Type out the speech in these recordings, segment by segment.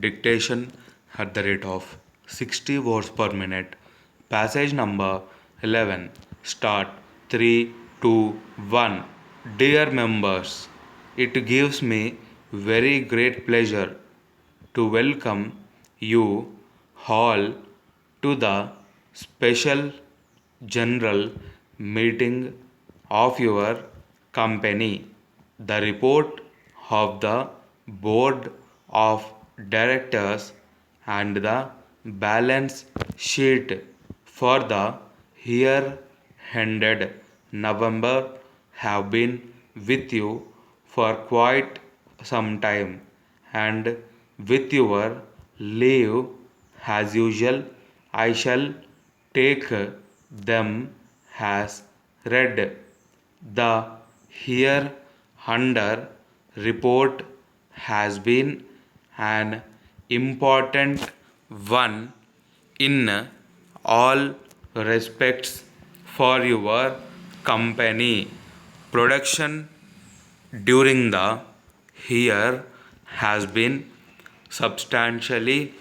dictation at the rate of 60 words per minute. Passage number 11. Start. 3, 2, 1. Dear members, it gives me very great pleasure to welcome you all to the special general meeting of your company. The report of the board of directors and the balance sheet for the year ended November have been with you for quite some time, and with your leave, as usual, I shall take them as read. The here under report has been an important one in all respects for your company. Production during the year has been substantially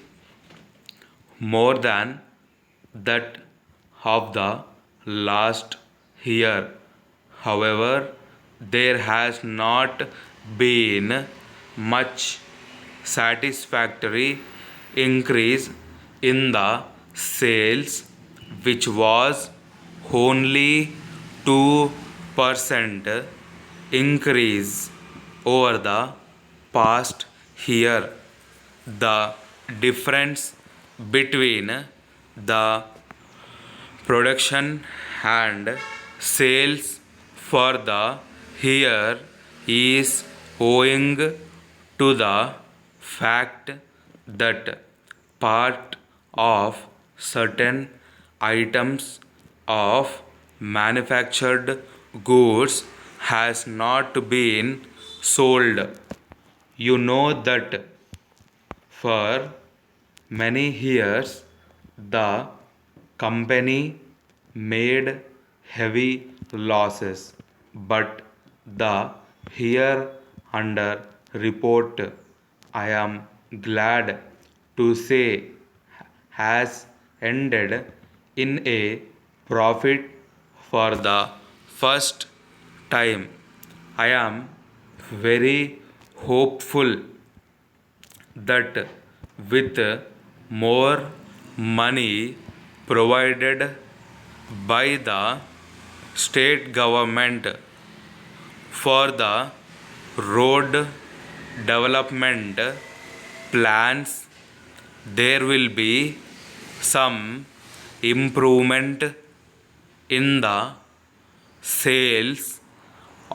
more than that of the last year. However, there has not been much satisfactory increase in the sales, which was only 2% increase over the past year. The difference between the production and sales for the year is owing to the fact that part of certain items of manufactured goods has not been sold. You know that for many years the company made heavy losses, but the here under report, I am glad to say, has ended in a profit for the first time. I am very hopeful that with more money provided by the state government for the road development plans, there will be some improvement in the sales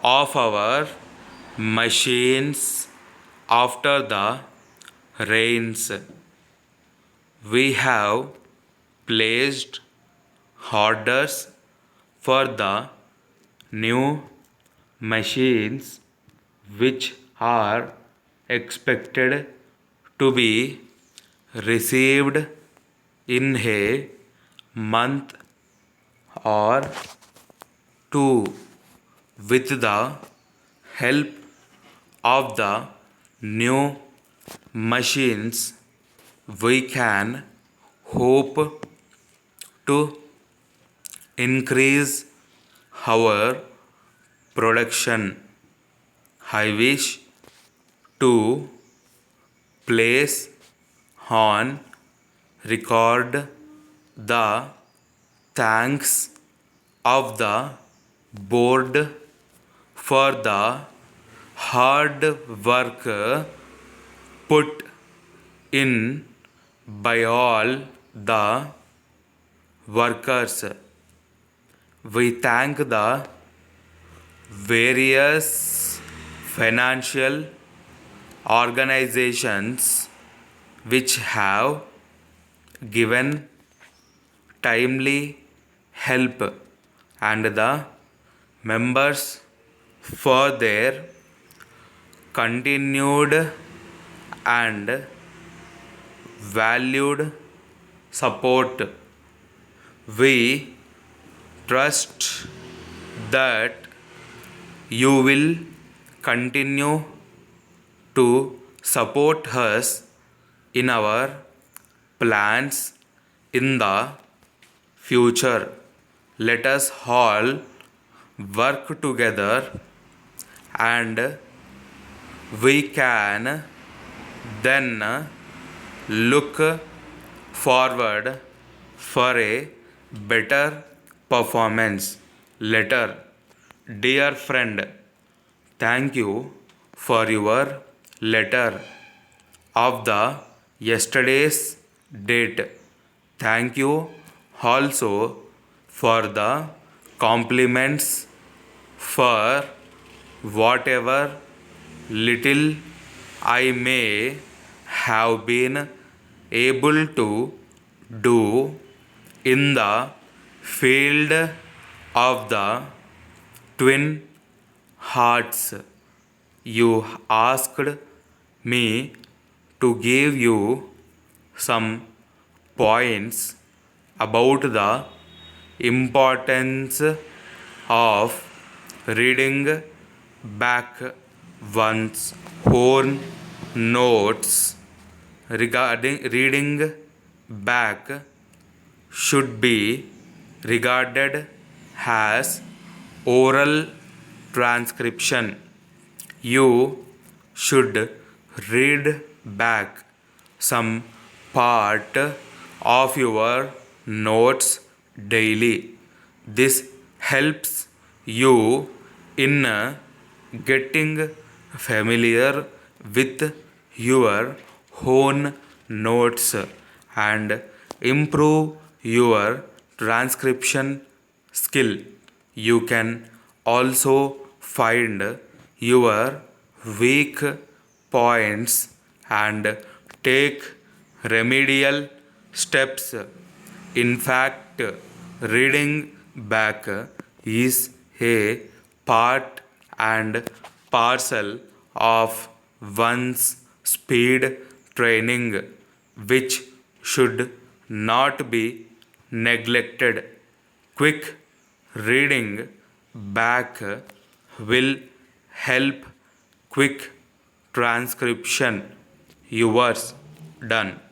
of our machines after the rains. We have placed orders for the new machines, which are expected to be received in a month or two. With the help of the new machines, we can hope to increase our production. I wish to place on record the thanks of the board for the hard work put in by all the workers. We thank the various financial organizations which have given timely help, and the members for their continued and valued support. We trust that you will continue to support us in our plans in the future. Let us all work together and we can then look forward for a better performance later. Dear friend, thank you for your letter of the yesterday's date. Thank you also for the compliments for whatever little I may have been able to do in the field of the twin hearts. You asked me to give you some points about the importance of reading back one's own notes. Regarding reading back should be regarded as oral transcription. You should read back some part of your notes daily. This helps you in getting familiar with your own notes and improve your transcription skill. You can also find your weak points and take remedial steps. In fact, reading back is a part and parcel of one's speed training, which should not be neglected. Quick reading back will help quick transcription. Yours done.